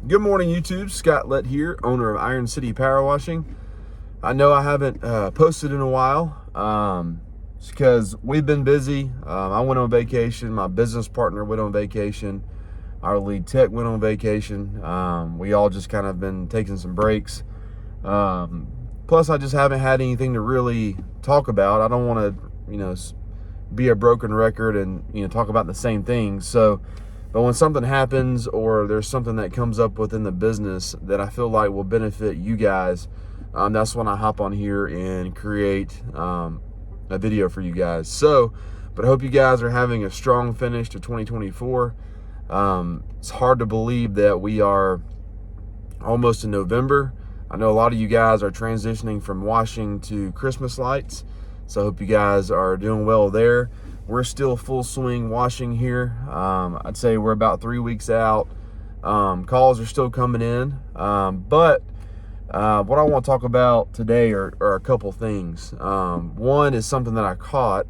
Good morning, YouTube. Scott Lett here, owner of Iron City Power Washing. I know I haven't posted in a while it's because we've been busy. I went on vacation. My business partner went on vacation. Our lead tech went on vacation. We all just kind of been taking some breaks. Plus, I just haven't had anything to really talk about. I don't want to, be a broken record and, talk about the same things. But when something happens or there's something that comes up within the business that I feel like will benefit you guys, that's when I hop on here and create a video for you guys. But I hope you guys are having a strong finish to 2024. It's hard to believe that we are almost in November. I know a lot of you guys are transitioning from washing to Christmas lights, so I hope you guys are doing well there. We're still full swing washing here. I'd say we're about 3 weeks out. Calls are still coming in. But what I want to talk about today are a couple things. One is something that I caught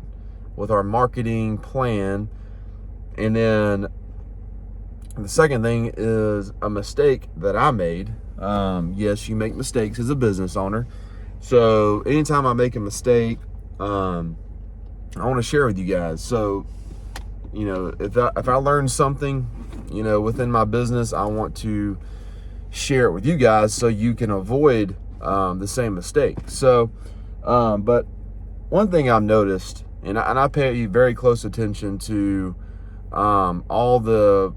with our marketing plan. And then the second thing is a mistake that I made. Yes, you make mistakes as a business owner. So anytime I make a mistake, I want to share with you guys. So, if I learn something, within my business, I want to share it with you guys so you can avoid the same mistake. So, but one thing I've noticed, and I pay very close attention to all the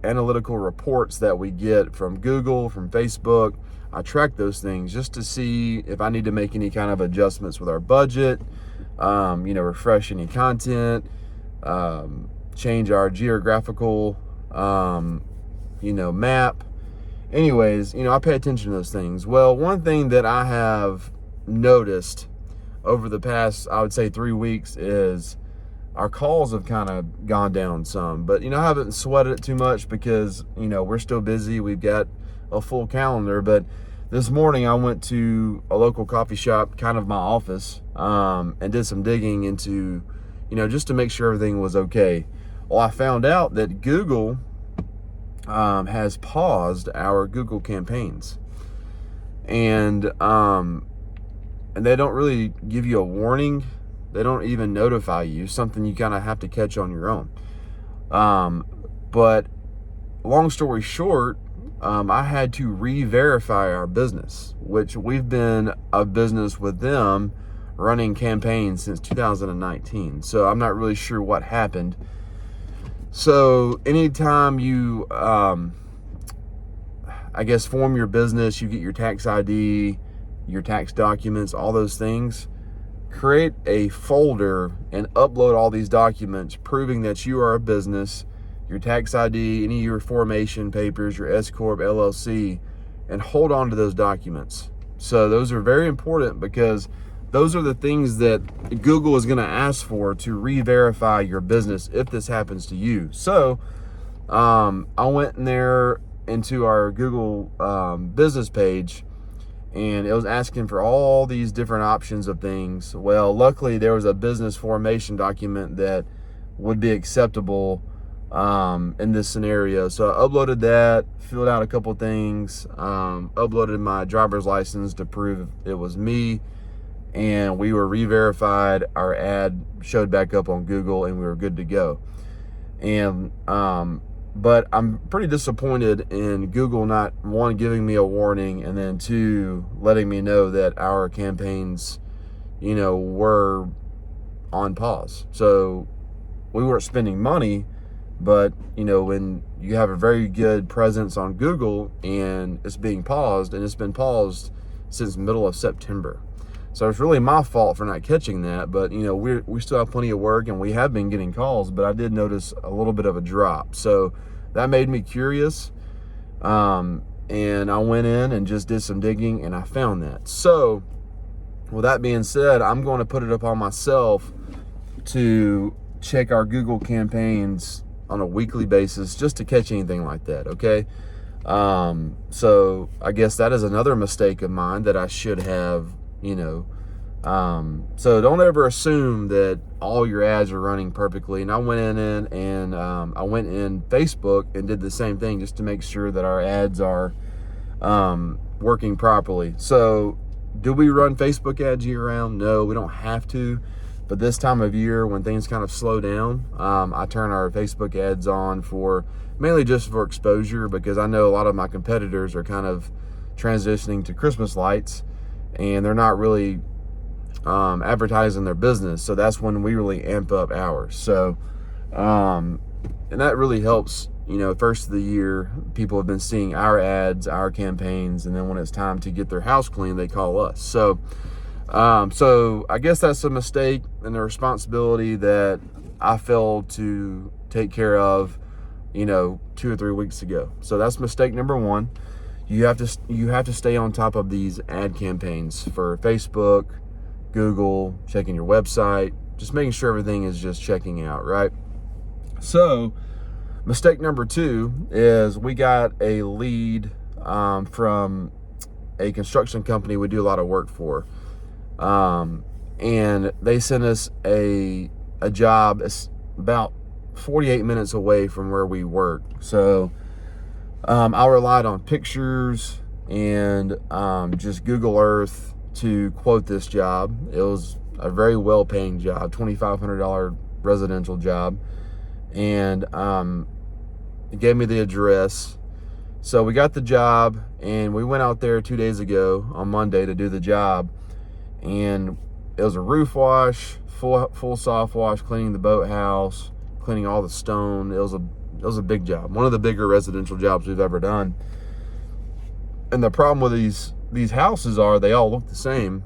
analytical reports that we get from Google, from Facebook. I track those things just to see if I need to make any kind of adjustments with our budget, refresh any content, change our geographical, map. Anyways, I pay attention to those things. Well, one thing that I have noticed over the past, I would say 3 weeks, is our calls have kind of gone down some. But, I haven't sweated it too much because, we're still busy. We've got a full calendar. But this morning I went to a local coffee shop, kind of my office, and did some digging into, just to make sure everything was okay. Well, I found out that Google has paused our Google campaigns, and they don't really give you a warning. They don't even notify you, something you kind of have to catch on your own. But long story short, I had to re-verify our business, which we've been a business with them running campaigns since 2019. So I'm not really sure what happened. So anytime you, form your business, you get your tax ID, your tax documents, all those things, create a folder and upload all these documents proving that you are a business, your tax ID, any of your formation papers, your S Corp, LLC, and hold on to those documents. So those are very important because those are the things that Google is going to ask for to re-verify your business if this happens to you. So I went in there into our Google business page, and it was asking for all these different options of things. Well, luckily there was a business formation document that would be acceptable in this scenario. So I uploaded that, filled out a couple things, uploaded my driver's license to prove it was me, and we were re-verified. Our ad showed back up on Google, and we were good to go. And but I'm pretty disappointed in Google not, one, giving me a warning, and then two, letting me know that our campaigns, were on pause. So we weren't spending money, but when you have a very good presence on Google and it's being paused, and it's been paused since middle of September. So it's really my fault for not catching that. But we still have plenty of work, and we have been getting calls, but I did notice a little bit of a drop. So that made me curious, and I went in and just did some digging, and I found that. So with that being said, I'm going to put it upon myself to check our Google campaigns on a weekly basis just to catch anything like that. Okay. So I guess that is another mistake of mine that I should have, So don't ever assume that all your ads are running perfectly. And I went in and I went in Facebook and did the same thing just to make sure that our ads are working properly. So do we run Facebook ads year round? No, we don't have to. But this time of year, when things kind of slow down, I turn our Facebook ads on for mainly just for exposure, because I know a lot of my competitors are kind of transitioning to Christmas lights and they're not really advertising their business. So that's when we really amp up ours. So, and that really helps, first of the year, people have been seeing our ads, our campaigns, and then when it's time to get their house clean, they call us. So I guess that's a mistake and a responsibility that I failed to take care of, 2 or 3 weeks ago. So that's mistake number one. You have to stay on top of these ad campaigns for Facebook, Google, checking your website, just making sure everything is just checking out, right? So mistake number two is we got a lead from a construction company we do a lot of work for. And they sent us a job about 48 minutes away from where we work. So I relied on pictures and just Google Earth to quote this job. It was a very well-paying job, $2,500 residential job, and it gave me the address. So we got the job, and we went out there 2 days ago on Monday to do the job, and it was a roof wash, full soft wash, cleaning the boathouse, cleaning all the stone. It was a big job, one of the bigger residential jobs we've ever done. And the problem with these houses are they all look the same,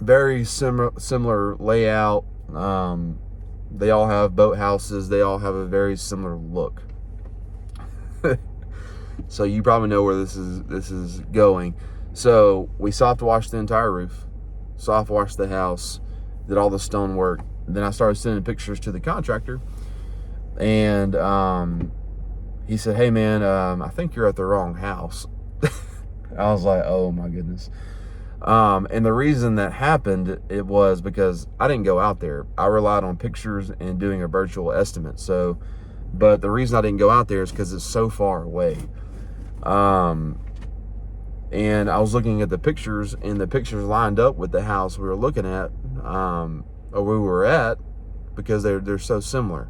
very similar layout. They all have boathouses. They all have a very similar look. So you probably know where this is going. So we soft washed the entire roof, soft washed the house, did all the stone work. Then I started sending pictures to the contractor, and he said, "Hey man, I think you're at the wrong house." I was like, oh my goodness. And the reason that happened, it was because I didn't go out there. I relied on pictures and doing a virtual estimate. But the reason I didn't go out there is because it's so far away. And I was looking at the pictures, and the pictures lined up with the house we were looking at, or we were at, because they're so similar.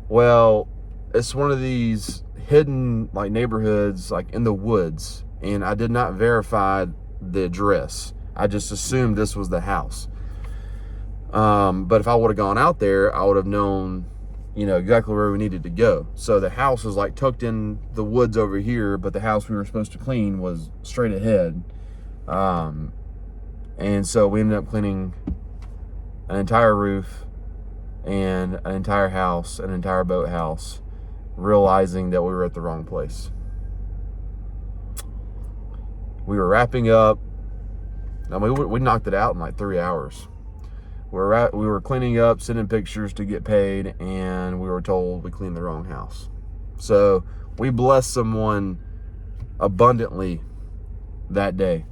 Well, it's one of these hidden neighborhoods, in the woods. And I did not verify the address. I just assumed this was the house. But if I would have gone out there, I would have known, exactly where we needed to go. So the house was tucked in the woods over here, but the house we were supposed to clean was straight ahead. And so we ended up cleaning an entire roof and an entire house, an entire boathouse, realizing that we were at the wrong place. We were wrapping up. I mean, we knocked it out in 3 hours. We were cleaning up, sending pictures to get paid, and we were told we cleaned the wrong house. So we blessed someone abundantly that day.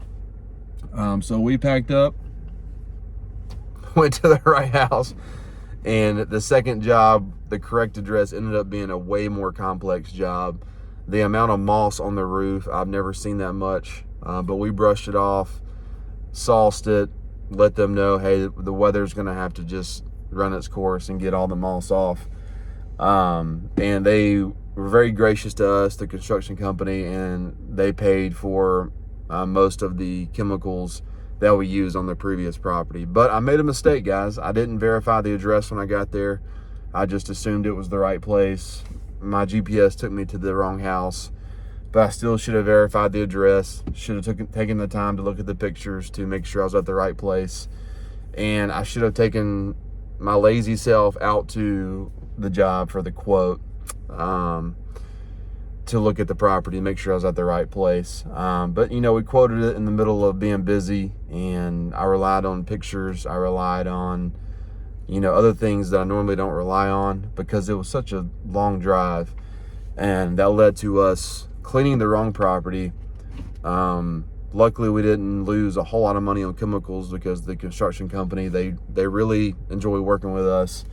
So we packed up, went to the right house, and the second job, the correct address, ended up being a way more complex job. The amount of moss on the roof, I've never seen that much. But we brushed it off, sauced it, let them know, hey, the weather's going to have to just run its course and get all the moss off. And they were very gracious to us, the construction company, and they paid for most of the chemicals that we used on the previous property. But I made a mistake, guys. I didn't verify the address when I got there. I just assumed it was the right place. My GPS took me to the wrong house. But I still should have verified the address, should have taken the time to look at the pictures to make sure I was at the right place. And I should have taken my lazy self out to the job for the quote, to look at the property, make sure I was at the right place. But, we quoted it in the middle of being busy, and I relied on pictures. I relied on, other things that I normally don't rely on, because it was such a long drive. And that led to us cleaning the wrong property, Luckily, we didn't lose a whole lot of money on chemicals because the construction company, they really enjoy working with us,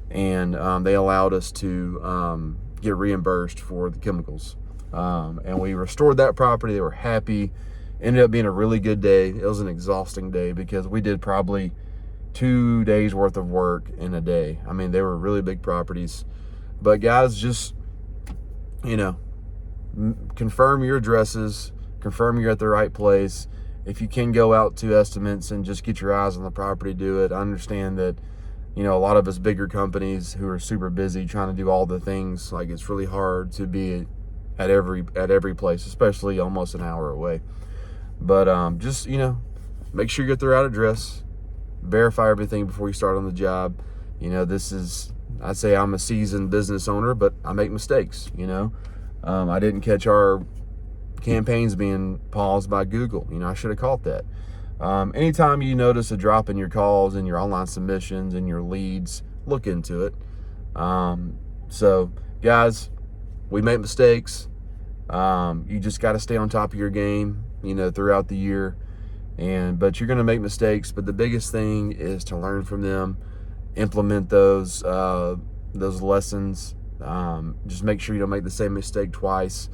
and they allowed us to get reimbursed for the chemicals. And we restored that property. They were happy. Ended up being a really good day. It was an exhausting day because we did probably 2 days worth of work in a day. I mean, they were really big properties. But guys, just, you know, confirm your addresses, confirm you're at the right place. If you can go out to estimates and just get your eyes on the property, do it. I understand that, you know, a lot of us bigger companies who are super busy trying to do all the things, like it's really hard to be at every place, especially almost an hour away. But just, you know, make sure you get the right address, verify everything before you start on the job. You know, I'd say I'm a seasoned business owner, but I make mistakes, you know. I didn't catch our campaigns being paused by Google. You know, I should have caught that. Anytime you notice a drop in your calls and your online submissions and your leads, look into it. So guys, we make mistakes. You just got to stay on top of your game, you know, throughout the year. But you're going to make mistakes. But the biggest thing is to learn from them, implement those lessons. Just make sure you don't make the same mistake twice.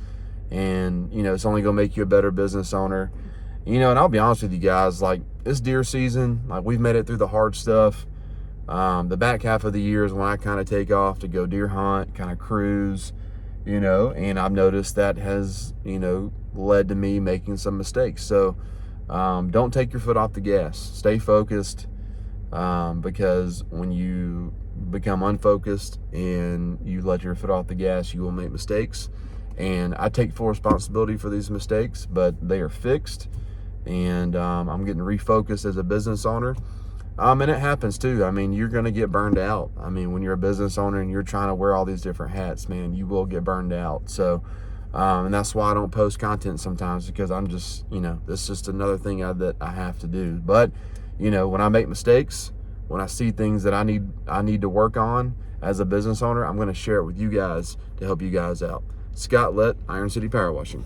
And, you know, it's only going to make you a better business owner. You know, and I'll be honest with you guys, like, it's deer season. Like, we've made it through the hard stuff. The back half of the year is when I kind of take off to go deer hunt, kind of cruise, you know, and I've noticed that has, you know, led to me making some mistakes. So don't take your foot off the gas. Stay focused, because when you become unfocused and you let your foot off the gas, you will make mistakes. And I take full responsibility for these mistakes, but they are fixed. And I'm getting refocused as a business owner. And it happens too. I mean, you're going to get burned out. I mean, when you're a business owner and you're trying to wear all these different hats, man, you will get burned out. So, and that's why I don't post content sometimes, because I'm just, you know, this is just another thing that I have to do. But, you know, when I make mistakes, when I see things that I need to work on as a business owner, I'm going to share it with you guys to help you guys out. Scott Lett, Iron City Power Washing.